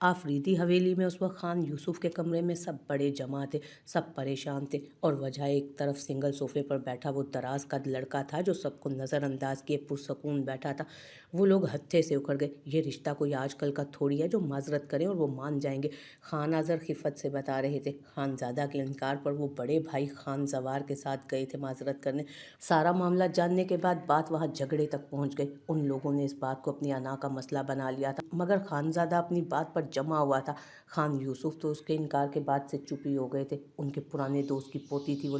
आफरीदी हवेली में उस वक्त खान यूसुफ के कमरे में सब बड़े जमा थे, सब परेशान थे। और वजह एक तरफ सिंगल सोफे पर बैठा वो दराज का लड़का था जो सबको नज़रअंदाज किए पुरसकून बैठा था। वो लोग हत्थे से उखड़ गए। ये रिश्ता कोई आजकल का थोड़ी है जो माजरत करें और वो मान जाएंगे। खान आजर खिफत से बता रहे थे। खानजादा के इनकार पर वो बड़े भाई खान जवार के साथ गए थे माजरत करने। सारा मामला जानने के बाद बात वहाँ झगड़े तक पहुँच गई। उन लोगों ने इस बात को अपनी अना का मसला बना लिया था, मगर खानजादा अपनी बात पर जमा हुआ था। खान यूसुफ तो उसके इनकार के बाद से चुप ही हो गए थे। उनके पुराने दोस्त की पोती थी वो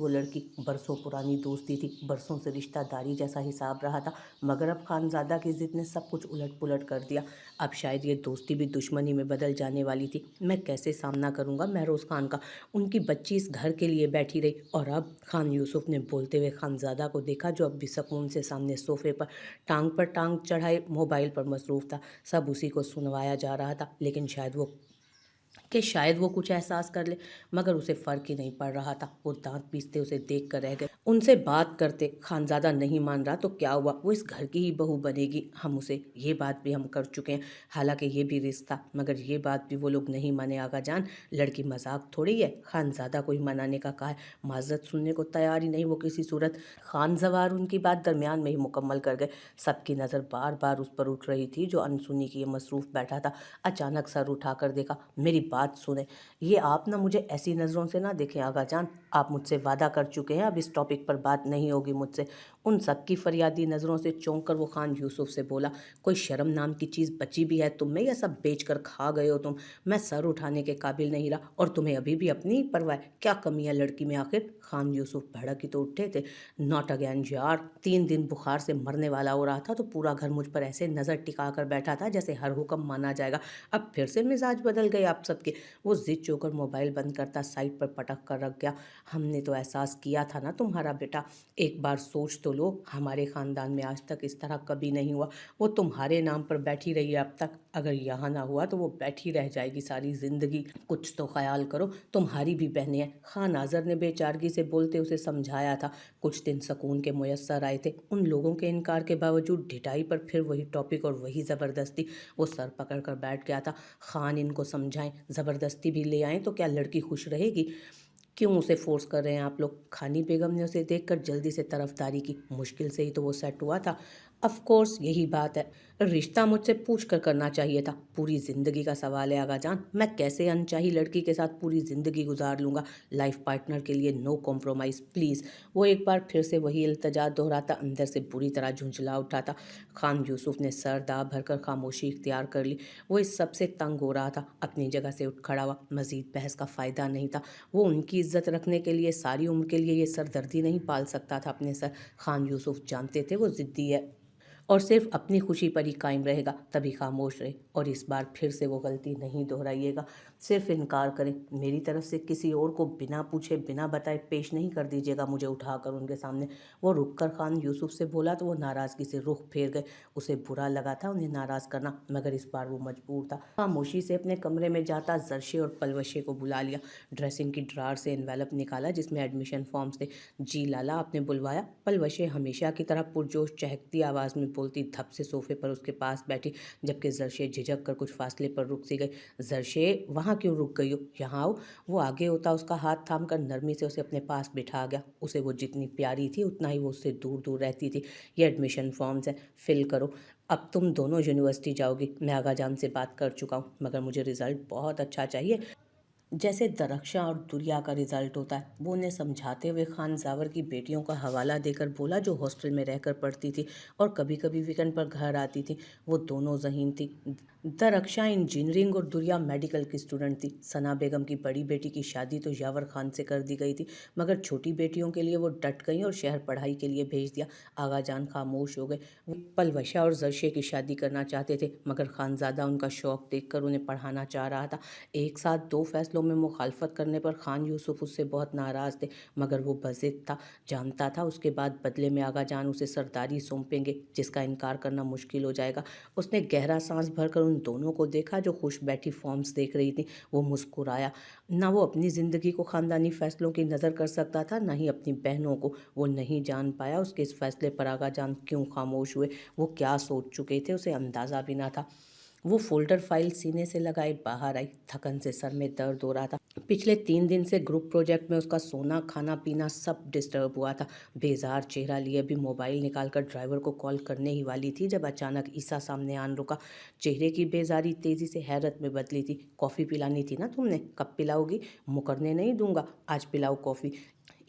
लड़की। बरसों पुरानी दोस्ती थी, बरसों से रिश्तेदारी जैसा हिसाब रहा था, मगर अब खानजादा की जिद ने सब कुछ उलट पुलट कर दिया। अब शायद ये दोस्ती भी दुश्मनी में बदल जाने वाली थी। मैं कैसे सामना करूंगा महरोज़ खान का? उनकी बच्ची इस घर के लिए बैठी रही। और अब खान यूसुफ ने बोलते हुए खानजादा को देखा, जो अब भी सुकून से सामने सोफे पर टांग चढ़ाए मोबाइल पर मसरूफ़ था। सब उसी को सुनवाया जा रहा था, लेकिन शायद वो कुछ एहसास कर ले, मगर उसे फ़र्क ही नहीं पड़ रहा था। वो दांत पीसते उसे देख कर रह गए। उनसे बात करते। खानजादा नहीं मान रहा तो क्या हुआ, वो इस घर की ही बहू बनेगी। ये बात भी हम कर चुके हैं। हालांकि ये भी रिश्ता था, मगर ये बात भी वो लोग नहीं माने। आगा जान, लड़की मजाक थोड़ी है। खानजादा को ही मनाने का कहा है, माजरत सुनने को तैयार ही नहीं वो किसी सूरत। खान जवार उनकी बात दरमियान में ही मुकम्मल कर गए। सबकी नज़र बार बार उस पर उठ रही थी जो अनसुनी की मसरूफ़ बैठा था। अचानक सर उठाकर देखा। मेरी बात सुने, ये आप ना मुझे ऐसी नज़रों से ना देखें आगा जान। आप मुझसे वादा कर चुके हैं, अब इस टॉपिक पर बात नहीं होगी मुझसे। उन सबकी फरियादी नज़रों से चौंक कर वो खान यूसुफ से बोला, कोई शर्म नाम की चीज़ बची भी है तुम में, या सब बेच कर खा गए हो तुम? मैं सर उठाने के काबिल नहीं रहा, और तुम्हें अभी भी अपनी ही परवाह है? क्या कमी है लड़की में आखिर? खान यूसुफ भड़क ही तो उठे थे। नॉट अगैन यार, 3 दिन बुखार से मरने वाला हो रहा था तो पूरा घर मुझ पर ऐसे नज़र टिका कर बैठा था जैसे हर हुक्म माना जाएगा। अब फिर से मिजाज बदल गए आप सबके। वो जिद चोकर मोबाइल बंद करता साइड पर पटक कर रख गया। हमने तो एहसास किया था ना तुम्हारा बेटा, एक बार सोच तो लो, हमारे ख़ानदान में आज तक इस तरह कभी नहीं हुआ। वो तुम्हारे नाम पर बैठी रही है अब तक, अगर यहाँ ना हुआ तो वो बैठी रह जाएगी सारी ज़िंदगी। कुछ तो ख्याल करो, तुम्हारी भी बहनें हैं। खान आज़र ने बेचारगी से बोलते उसे समझाया था। कुछ दिन सुकून के मुयस्सर आए थे। उन लोगों के इनकार के बावजूद ढिठाई पर फिर वही टॉपिक और वही ज़बरदस्ती। वो सर पकड़ कर बैठ गया था। खान इनको समझाएं, ज़बरदस्ती भी ले आएं तो क्या लड़की खुश रहेगी? क्यों उसे फोर्स कर रहे हैं आप लोग? खानी बेगम ने उसे देखकर जल्दी से तरफदारी की। मुश्किल से ही तो वो सेट हुआ था। ऑफ कोर्स यही बात है, रिश्ता मुझसे पूछ कर करना चाहिए था। पूरी ज़िंदगी का सवाल है आगा जान, मैं कैसे अनचाही लड़की के साथ पूरी ज़िंदगी गुजार लूँगा? लाइफ पार्टनर के लिए नो कॉम्प्रोमाइज़ प्लीज़। वो एक बार फिर से वही इल्तजा दोहराता, अंदर से बुरी तरह झुंझला उठा था। खान यूसुफ ने सर दा भरकर खामोशी इख्तियार कर ली। वो इस सबसे तंग हो रहा था। अपनी जगह से उठ खड़ा हुआ। मज़ीद बहस का फ़ायदा नहीं था। वो उनकी इज्जत रखने के लिए सारी उम्र के लिए ये सरदर्दी नहीं पाल सकता था अपने सर। खान यूसुफ जानते थे वो ज़िद्दी है और सिर्फ अपनी खुशी पर ही कायम रहेगा, तभी खामोश रहे और इस बार फिर से वो गलती नहीं दोहराइएगा। सिर्फ इनकार करें, मेरी तरफ से किसी और को बिना पूछे बिना बताए पेश नहीं कर दीजिएगा मुझे उठाकर उनके सामने। वो रुककर खान यूसुफ से बोला तो वो नाराज़गी से रुख फेर गए। उसे बुरा लगा था उन्हें नाराज़ करना, मगर इस बार वो मजबूर था। खामोशी से अपने कमरे में जाता जरशे और पलवशे को बुला लिया। ड्रेसिंग की ड्रार से एनवेलप निकाला जिसमें एडमिशन फॉर्म्स थे। जी लाला, आपने बुलवाया? पलवशे हमेशा की तरह पुरजोश चहकती आवाज़ में बोलती धप से सोफे पर उसके पास बैठी, जबकि जरशे झिझक कर कुछ फासले पर रुक सी गई। जरशे, वहाँ क्यों रुक गई हो? यहाँ आओ। वो आगे होता उसका हाथ थाम कर नरमी से उसे अपने पास बिठा गया। उसे वो जितनी प्यारी थी उतना ही वो उससे दूर दूर रहती थी। ये एडमिशन फॉर्म्स है, फिल करो। अब तुम दोनों यूनिवर्सिटी जाओगी। मैं आगा जान से बात कर चुका हूँ, मगर मुझे रिज़ल्ट बहुत अच्छा चाहिए, जैसे दरख्शां और दुरिया का रिज़ल्ट होता है। वो उन्हें समझाते हुए खान जावर की बेटियों का हवाला देकर बोला, जो हॉस्टल में रहकर पढ़ती थी और कभी कभी वीकेंड पर घर आती थी। वो दोनों ज़हीन थी। दरख्शां इंजीनियरिंग और दुरिया मेडिकल की स्टूडेंट थी। सना बेगम की बड़ी बेटी की शादी तो यावर खान से कर दी गई थी, मगर छोटी बेटियों के लिए वो डट गई और शहर पढ़ाई के लिए भेज दिया। आगा जान खामोश हो गए। वो पलवशा और जरशे की शादी करना चाहते थे, मगर खानजादा उनका शौक़ देखकर उन्हें पढ़ाना चाह रहा था। एक साथ दो फैसलों में मुखालफत करने पर खान यूसुफ उससे बहुत नाराज़ थे, मगर वो बज़िद था। जानता था उसके बाद बदले में आगा जान उसे सरदारी सौंपेंगे जिसका इनकार करना मुश्किल हो जाएगा। उसने गहरा सांस भरकर उन उन दोनों को देखा जो खुश बैठी फॉर्म्स देख रही थी। वो मुस्कुराया। ना वो अपनी ज़िंदगी को ख़ानदानी फ़ैसलों की नज़र कर सकता था, ना ही अपनी बहनों को। वो नहीं जान पाया उसके इस फ़ैसले पर आगा जान क्यों खामोश हुए। वो क्या सोच चुके थे उसे अंदाज़ा भी ना था। वो फ़ोल्डर फाइल सीने से लगाए बाहर आई। थकन से सर में दर्द हो रहा था। पिछले 3 दिन से ग्रुप प्रोजेक्ट में उसका सोना खाना पीना सब डिस्टर्ब हुआ था। बेजार चेहरा लिए भी मोबाइल निकालकर ड्राइवर को कॉल करने ही वाली थी जब अचानक ईसा सामने आन रुका। चेहरे की बेजारी तेज़ी से हैरत में बदली थी। कॉफ़ी पिलानी थी ना तुमने, कब पिलाओगी? मुकरने नहीं दूंगा, आज पिलाओ कॉफ़ी।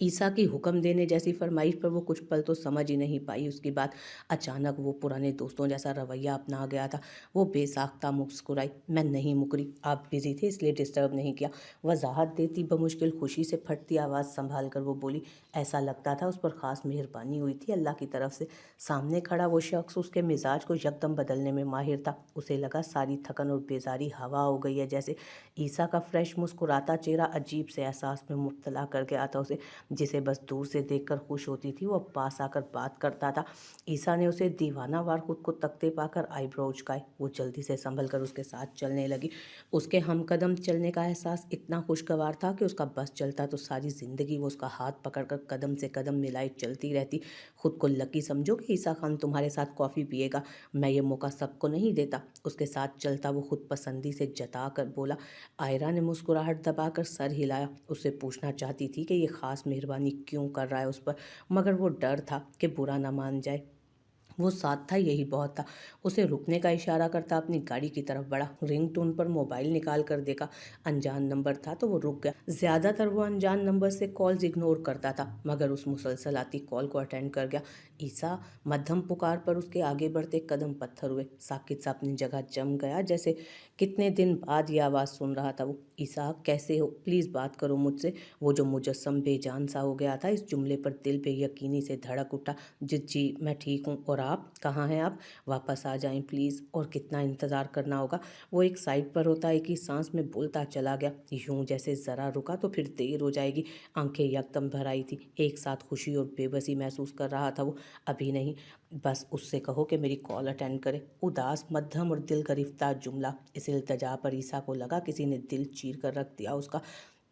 ईसा की हुक्म देने जैसी फरमाइश पर वो कुछ पल तो समझ ही नहीं पाई उसकी बात। अचानक वो पुराने दोस्तों जैसा रवैया अपना गया था। वो बेसाख्ता मुस्कुराई। मैं नहीं मुकरी, आप बिजी थे इसलिए डिस्टर्ब नहीं किया। वजाहत देती बमुश्किल खुशी से फटती आवाज़ संभाल कर वो बोली। ऐसा लगता था उस पर ख़ास मेहरबानी हुई थी अल्लाह की तरफ से। सामने खड़ा वो शख्स उसके मिजाज को यकदम बदलने में माहिर था। उसे लगा सारी थकन और बेजारी हवा हो गई है जैसे। ईसा का फ्रेश मुस्कुराता चेहरा अजीब से एहसास में मुब्तला कर गया था उसे। जिसे बस दूर से देखकर खुश होती थी वो अब पास आकर बात करता था। ईसा ने उसे दीवानावार खुद को तकते पाकर आईब्रो उचकाए। वो जल्दी से संभल कर उसके साथ चलने लगी। उसके हमकदम चलने का एहसास इतना खुशगवार था कि उसका बस चलता तो सारी ज़िंदगी वो उसका हाथ पकड़कर कदम से कदम मिलाई चलती रहती। खुद को लकी समझो कि ईसा खान तुम्हारे साथ कॉफ़ी पिएगा। मैं ये मौका सबको नहीं देता। उसके साथ चलता वो खुद पसंदी से जता कर बोला। आयरा ने मुस्कुराहट दबाकर सर हिलाया। उससे पूछना चाहती थी कि ये ख़ास मेहरबानी क्यों कर रहा है उस पर, मगर वो डर था कि बुरा ना मान जाए। वो साथ था यही बहुत था। उसे रुकने का इशारा करता अपनी गाड़ी की तरफ बढ़ा। रिंगटोन पर मोबाइल निकाल कर देखा। अनजान नंबर था तो वो रुक गया। ज़्यादातर वो अनजान नंबर से कॉल्स इग्नोर करता था, मगर उस मुसलसल आती कॉल को अटेंड कर गया। ईसा मध्यम पुकार पर उसके आगे बढ़ते कदम पत्थर हुए। साकित सा अपनी जगह जम गया जैसे कितने दिन बाद ये आवाज़ सुन रहा था वो। ईसा कैसे हो, प्लीज़ बात करो मुझसे। वो जो मुजस्सम बेजान सा हो गया था, इस जुमले पर दिल बेयकीनी से धड़क उठा। जी मैं ठीक हूँ, और आप कहाँ हैं? आप वापस आ जाएं प्लीज़। और कितना इंतज़ार करना होगा? वो एक साइड पर होता है कि सांस में बोलता चला गया। यूं जैसे ज़रा रुका तो फिर देर हो जाएगी। आंखें यकदम भर आई थी। एक साथ खुशी और बेबसी महसूस कर रहा था वो। अभी नहीं, बस उससे कहो कि मेरी कॉल अटेंड करे। उदास मध्यम और दिल गिरफ्तार जुमला। इस इल्तजा पर ईसा को लगा किसी ने दिल चीर कर रख दिया उसका।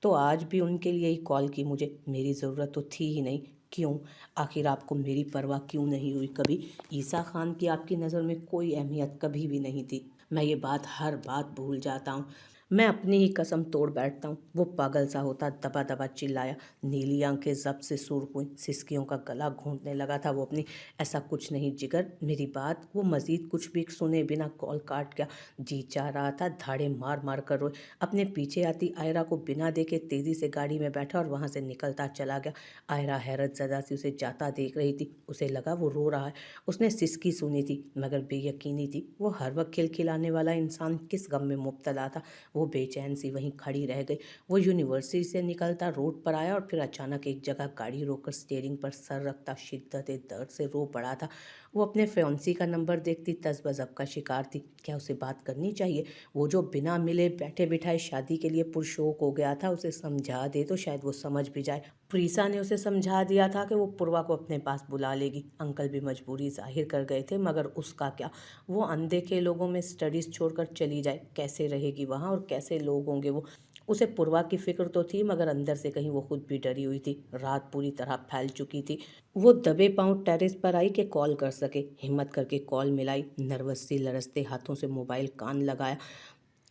तो आज भी उनके लिए ही कॉल की मुझे, मेरी ज़रूरत तो थी ही नहीं। क्यों? आखिर आपको मेरी परवाह क्यों नहीं हुई कभी? ईसा खान की आपकी नज़र में कोई अहमियत कभी भी नहीं थी। मैं ये बात हर बात भूल जाता हूँ। मैं अपनी ही कसम तोड़ बैठता हूँ। वो पागल सा होता दबा दबा चिल्लाया। नीली आंखें जब से सुर्ख हुई, सिसकियों का गला घोंटने लगा था वो अपनी। ऐसा कुछ नहीं जिगर, मेरी बात। वो मजीद कुछ भी सुने बिना कॉल काट गया। जी चाह रहा था धाड़े मार मार कर रोए। अपने पीछे आती आयरा को बिना देखे तेज़ी से गाड़ी में बैठा और वहाँ से निकलता चला गया। आयरा हैरत ज़दा सी उसे जाता देख रही थी। उसे लगा वो रो रहा है। उसने सिसकी सुनी थी, मगर बेयकीनी थी। वो हर वक्त खिलखिलाने वाला इंसान किस गम में मुब्तला था। वो बेचैन सी वहीं खड़ी रह गई। वो यूनिवर्सिटी से निकलता रोड पर आया और फिर अचानक एक जगह गाड़ी रोककर स्टीयरिंग पर सर रखता शिद्दत दर्द से रो पड़ा था। वो अपने फ्योंसी का नंबर देखती तज़्ब-ज़ब का शिकार थी। क्या उसे बात करनी चाहिए? वो जो बिना मिले बैठे बिठाए शादी के लिए पुरशौक हो गया था, उसे समझा दे तो शायद वो समझ भी जाए। प्रीसा ने उसे समझा दिया था कि वो पूर्वा को अपने पास बुला लेगी। अंकल भी मजबूरी जाहिर कर गए थे, मगर उसका क्या? वो अनदेखे लोगों में स्टडीज़ छोड़कर चली जाए, कैसे रहेगी वहाँ और कैसे लोग होंगे वो? उसे पूर्वा की फिक्र तो थी, मगर अंदर से कहीं वो खुद भी डरी हुई थी। रात पूरी तरह फैल चुकी थी। वो दबे पांव टेरेस पर आई कि कॉल कर सके। हिम्मत करके कॉल मिलाई। नर्वस सी लरसते हाथों से मोबाइल कान लगाया।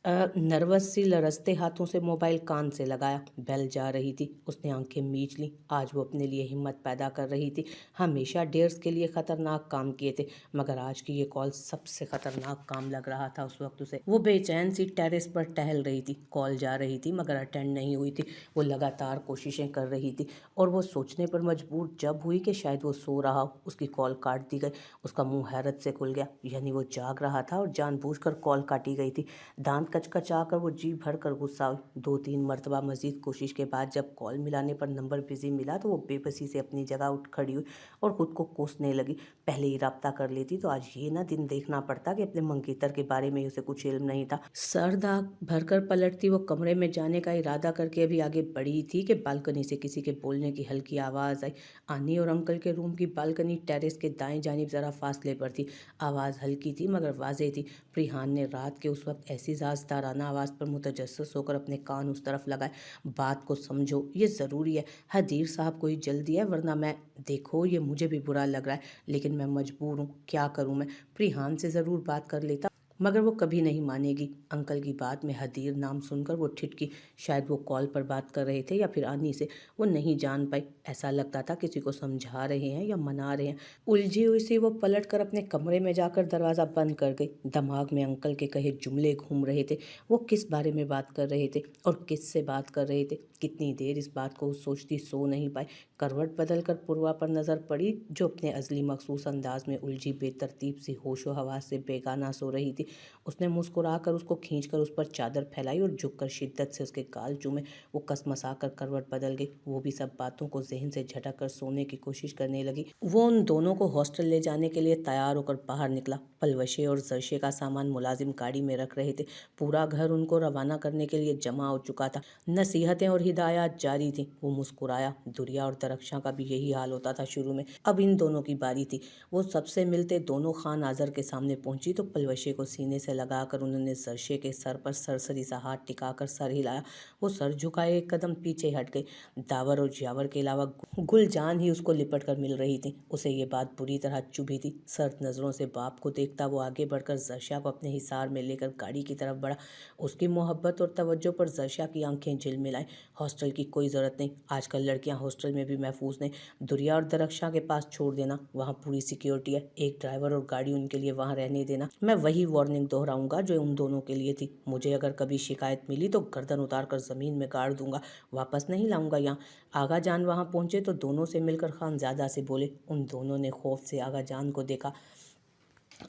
नर्वस सी लरसते हाथों से मोबाइल कान से लगाया। बेल जा रही थी। उसने आंखें मीच लीं। आज वो अपने लिए हिम्मत पैदा कर रही थी। हमेशा डेयर्स के लिए ख़तरनाक काम किए थे, मगर आज की ये कॉल सबसे ख़तरनाक काम लग रहा था उस वक्त उसे। वो बेचैन सी टेरेस पर टहल रही थी। कॉल जा रही थी मगर अटेंड नहीं हुई थी। वो लगातार कोशिशें कर रही थी और वो सोचने पर मजबूर जब हुई कि शायद वो सो रहा हो। उसकी कॉल काट दी गई। उसका मुंह हैरत से खुल गया, यानी वो जाग रहा था और जानबूझकर कॉल काटी गई थी। दांत कचकचा कर वो जी भर कर गुस्सा हुई। 2-3 मर्तबा मज़ीद कोशिश के बाद जब कॉल मिलाने पर नंबर बिज़ी मिला तो वो बेबसी से अपनी जगह उठ खड़ी हुई और ख़ुद को कोसने लगी। पहले ही राब्ता कर लेती तो आज ये ना दिन देखना पड़ता कि अपने मंगेतर के बारे में उसे कुछ इल्म नहीं था। सर दाग भरकर पलटती वो कमरे में जाने का इरादा करके अभी आगे बढ़ी थी कि बालकनी से किसी के बोलने की हल्की आवाज़ आई। आनी और अंकल के रूम की बालकनी टेरेस के दाएं जानिब ज़रा फासले पर थी। आवाज़ हल्की थी मगर वाज़ेह थी। प्रिहान ने रात के उस वक्त ऐसी ज़ाज़दाराना आवाज़ पर मुतजस्सिस होकर अपने कान उस तरफ लगाए। बात को समझो, ये ज़रूरी है। हदीर साहब कोई जल्दी है वरना मैं देखो ये मुझे भी बुरा लग रहा है लेकिन मैं मजबूर हूँ। क्या करूँ मैं? प्रिहान से ज़रूर बात कर लेता मगर वो कभी नहीं मानेगी। अंकल की बात में हदीर नाम सुनकर वो ठिठकी। शायद वो कॉल पर बात कर रहे थे या फिर आनी से, वो नहीं जान पाई। ऐसा लगता था किसी को समझा रहे हैं या मना रहे हैं। उलझी हुई सी वो पलट कर अपने कमरे में जाकर दरवाज़ा बंद कर गई। दिमाग में अंकल के कहे जुमले घूम रहे थे। वो किस बारे में बात कर रहे थे और किस से बात कर रहे थे? कितनी देर इस बात को सोचती सो नहीं पाई। करवट बदल कर पूर्वा पर नज़र पड़ी जो अपने अज़ली मखसूस अंदाज में उलझी बेतरतीब सी होशो हवास से बेगाना सो रही थी। उसने मुस्कुराकर उसको खींचकर उस पर चादर फैलाई और झुककर शिद्दत से उसके गाल चूमे। वो कसमसा कर करवट बदल गई। वो भी सब बातों को जहन से झटक कर सोने की कोशिश करने लगी। वो उन दोनों को हॉस्टल ले जाने के लिए तैयार होकर बाहर निकला। पलवशे और जरशे का सामान मुलाजिम गाड़ी में रख रहे थे। पूरा घर उनको रवाना करने के लिए जमा हो चुका था। नसीहतें और हिदायत जारी थी। वो मुस्कुराया। दुरिया और दरख्शां का भी यही हाल होता था शुरू में। अब इन दोनों की बारी थी। वो सबसे मिलते दोनों खान आजर के सामने पहुंची तो पलवशे को सीने से लगाकर उन्होंने जरशे के सर पर सरसरी सा हाथ टिकाकर सर हिलाया। वो सर झुकाए एक कदम पीछे हट गई। दावर और जावर के अलावा गुलजान ही उसको लिपट कर मिल रही थी। उसे ये बात बुरी तरह चुभी थी। सर्द नज़रों से बाप को देखता वो आगे बढ़कर जरशा को अपने हिसार में लेकर गाड़ी की तरफ बढ़ा। उसकी मोहब्बत और तवज्जो पर जरशा की आंखें झिलमिलाईं। हॉस्टल की कोई ज़रूरत नहीं, आजकल लड़कियां हॉस्टल में भी महफूज नहीं। दुरिया और दरख्शां के पास छोड़ देना, वहाँ पूरी सिक्योरिटी है। एक ड्राइवर और गाड़ी उनके लिए वहाँ रहने देना। मैं वही वार्निंग दोहराऊंगा जो उन दोनों के लिए थी। मुझे अगर कभी शिकायत मिली तो गर्दन उतार कर ज़मीन में गाड़ दूंगा, वापस नहीं लाऊंगा यहाँ। आगा जान वहाँ पहुँचे तो दोनों से मिलकर खानज़ादा से बोले। उन दोनों ने खौफ से आगा जान को देखा।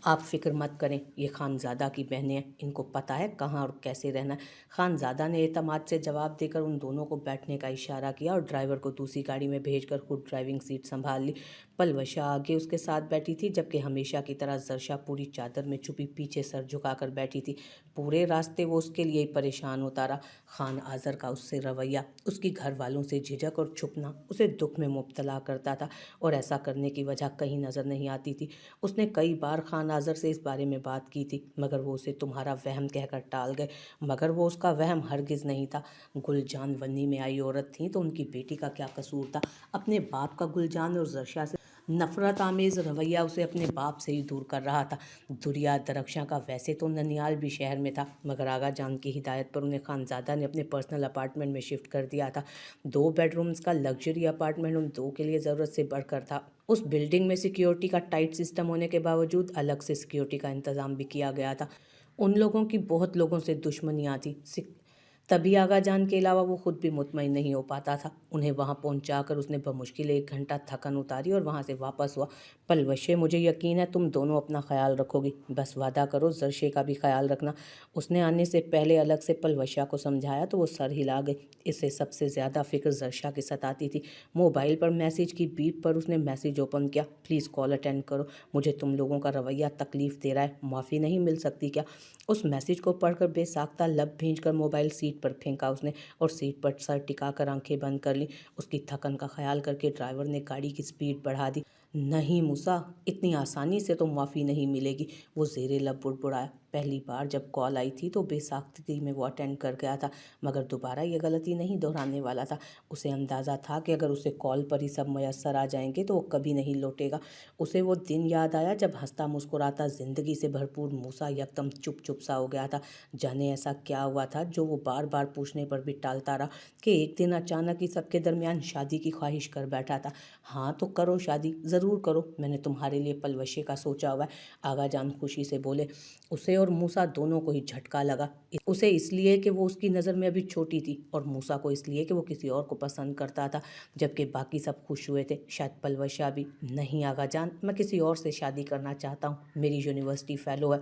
आप फ़िक्र मत करें, ये खानज़ादा की बहनें हैं, इनको पता है कहाँ और कैसे रहना है। खानज़ादा ने एतमाद से जवाब देकर उन दोनों को बैठने का इशारा किया और ड्राइवर को दूसरी गाड़ी में भेजकर खुद ड्राइविंग सीट संभाल ली। पलवशा आगे उसके साथ बैठी थी जबकि हमेशा की तरह जरशा पूरी चादर में छुपी पीछे सर झुकाकर बैठी थी। पूरे रास्ते वो उसके लिए ही परेशान होता रहा। खान आज़र का उससे रवैया, उसकी घर वालों से झिझक और छुपना उसे दुख में मुब्तला करता था और ऐसा करने की वजह कहीं नज़र नहीं आती थी। उसने कई बार खान आज़र से इस बारे में बात की थी मगर वो उसे तुम्हारा वहम कहकर टाल गए। मगर वो उसका वहम हरगिज़ नहीं था। गुलजान वन्नी में आई औरत थी तो उनकी बेटी का क्या कसूर था? अपने बाप का गुलजान और जरशा से नफ़रत आमेज़ रवैया उसे अपने बाप से ही दूर कर रहा था। दुरिया दरख्शां का वैसे तो ननियाल भी शहर में था मगर आगा जान की हिदायत पर उन्हें खानज़ादा ने अपने पर्सनल अपार्टमेंट में शिफ्ट कर दिया था। 2 बेडरूम्स का लग्जरी अपार्टमेंट उन दो के लिए ज़रूरत से बढ़कर था। उस बिल्डिंग में सिक्योरिटी का टाइट सिस्टम होने के बावजूद अलग से सिक्योरिटी का इंतज़ाम भी किया गया था। उन लोगों की बहुत लोगों से दुश्मनियाँ थी। तभी आगा जान के अलावा वो खुद भी मुतमईन नहीं हो पाता था। उन्हें वहाँ पहुँचाकर उसने बमुश्किल 1 घंटा थकन उतारी और वहाँ से वापस हुआ। पलवशे, मुझे यकीन है तुम दोनों अपना ख्याल रखोगी, बस वादा करो जरशे का भी ख्याल रखना। उसने आने से पहले अलग से पलवशा को समझाया तो वो सर हिला गई। इससे सबसे ज़्यादा फिक्र जरशा की सताती थी। मोबाइल पर मैसेज की बीप पर उसने मैसेज ओपन किया। प्लीज़ कॉल अटेंड करो, मुझे तुम लोगों का रवैया तकलीफ़ दे रहा है, माफ़ी नहीं मिल सकती क्या? उस मैसेज को पढ़कर बेसाख्ता लब भींचकर मोबाइल सीट पर फेंका उसने और सीट पर सर टिकाकर आंखें बंद कर ली। उसकी थकन का ख्याल करके ड्राइवर ने गाड़ी की स्पीड बढ़ा दी। नहीं मूसा, इतनी आसानी से तो माफ़ी नहीं मिलेगी, वो ज़ेरे लब बुड़बुड़ाया। पहली बार जब कॉल आई थी तो बेसाख्तगी में वो अटेंड कर गया था मगर दोबारा ये गलती नहीं दोहराने वाला था। उसे अंदाज़ा था कि अगर उसे कॉल पर ही सब मयस्सर आ जाएंगे तो वो कभी नहीं लौटेगा। उसे वो दिन याद आया जब हंसता मुस्कुराता ज़िंदगी से भरपूर मूसा यकदम चुप चुप सा हो गया था। जाने ऐसा क्या हुआ था जो वो बार बार पूछने पर भी टालता रहा कि एक दिन अचानक ही सबके दरमियान शादी की ख्वाहिश कर बैठा था। हाँ तो करो शादी, ज़रूर करो, मैंने तुम्हारे लिए पलवशे का सोचा हुआ है, आगा जान खुशी से बोले। उसे और मूसा दोनों को ही झटका लगा। उसे इसलिए कि वो उसकी नज़र में अभी छोटी थी और मूसा को इसलिए कि वो किसी और को पसंद करता था जबकि बाकी सब खुश हुए थे, शायद पलवशा भी। नहीं आगा जान, मैं किसी और से शादी करना चाहता हूँ, मेरी यूनिवर्सिटी फ़ेलो है।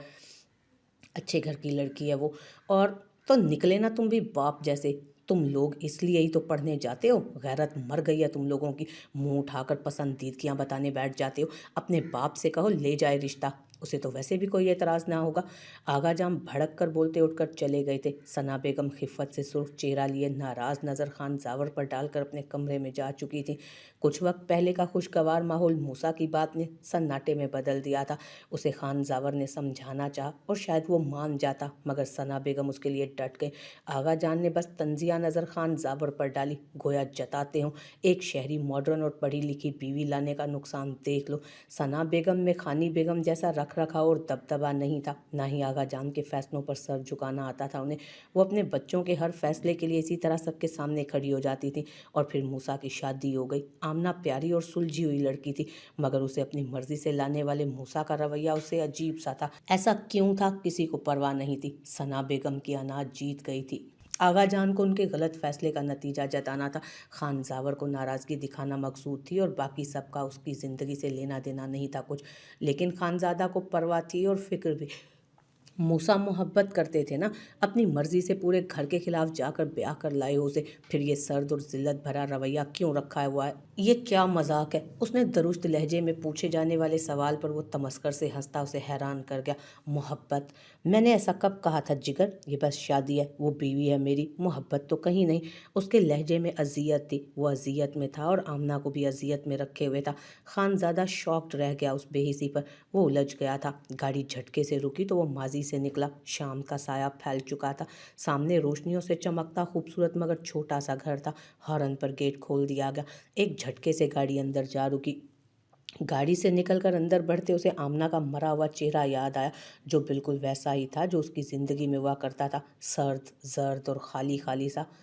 अच्छे घर की लड़की है वो। और तो निकले ना तुम भी बाप जैसे। तुम लोग इसलिए ही तो पढ़ने जाते हो, गैरत मर गई है तुम लोगों की। मुंह उठाकर पसंदीदगियां बताने बैठ जाते हो। अपने बाप से कहो ले जाए रिश्ता, उसे तो वैसे भी कोई एतराज़ ना होगा। आगा जाम भड़क कर बोलते उठकर चले गए थे। सना बेगम खिफ़्फ़त से सुर्ख चेहरा लिए नाराज़ नज़र खान जावर पर डालकर अपने कमरे में जा चुकी थी। कुछ वक्त पहले का खुशगवार माहौल मूसा की बात ने सन्नाटे में बदल दिया था। उसे खान जावर ने समझाना चाहा और शायद वो मान जाता, मगर सना बेगम उसके लिए डट गए। आगा जान ने बस तंजिया नज़र खान जावर पर डाली, गोया जताते हों एक शहरी मॉडर्न और पढ़ी लिखी बीवी लाने का नुकसान देख लो। सना बेगम में खानी बेगम जैसा रख रखाव और दबदबा नहीं था, ना ही आगा जान के फैसलों पर सर झुकाना आता था उन्हें। वो अपने बच्चों के हर फैसले के लिए इसी तरह सबके सामने खड़ी हो जाती थी। और फिर मूसा की शादी हो गई। आमना प्यारी और सुलझी हुई लड़की थी, मगर उसे अपनी मर्जी से लाने वाले मूसा का रवैया उसे अजीब सा था। ऐसा क्यों था, किसी को परवाह नहीं थी। सना बेगम की अनाज जीत गई थी। आगा जान को उनके गलत फैसले का नतीजा जताना था। खान जावर को नाराज़गी दिखाना मकसूद थी और बाकी सबका उसकी ज़िंदगी से लेना देना नहीं था कुछ। लेकिन खानज़ादा को परवाह थी और फिक्र भी। मूसा मोहब्बत करते थे ना, अपनी मर्जी से पूरे घर के खिलाफ जाकर ब्याह कर लाए हो उसे। फिर ये सर्द और जिल्लत भरा रवैया क्यों रखा हुआ है, ये क्या मजाक है। उसने दुरुस्त लहजे में पूछे जाने वाले सवाल पर वो तमस्कर से हंसता उसे हैरान कर गया। मोहब्बत? मैंने ऐसा कब कहा था जिगर, ये बस शादी है, वो बीवी है मेरी, मोहब्बत तो कहीं नहीं। उसके लहजे में अजियत थी, वो अजियत में था और आमना को भी अजियत में रखे हुए था। खानज़ादा शॉक्ड रह गया उस बेहिसी पर। वो उलझ गया था। गाड़ी झटके से रुकी तो वो माजी से निकला। शाम का साया फैल चुका था। सामने रोशनियों से चमकता खूबसूरत मगर छोटा सा घर था। हॉर्न पर गेट खोल दिया गया। एक झटके से गाड़ी अंदर जा रुकी। गाड़ी से निकलकर अंदर बढ़ते उसे आमना का मरा हुआ चेहरा याद आया, जो बिल्कुल वैसा ही था जो उसकी ज़िंदगी में हुआ करता था, सर्द, जर्द और खाली खाली सा।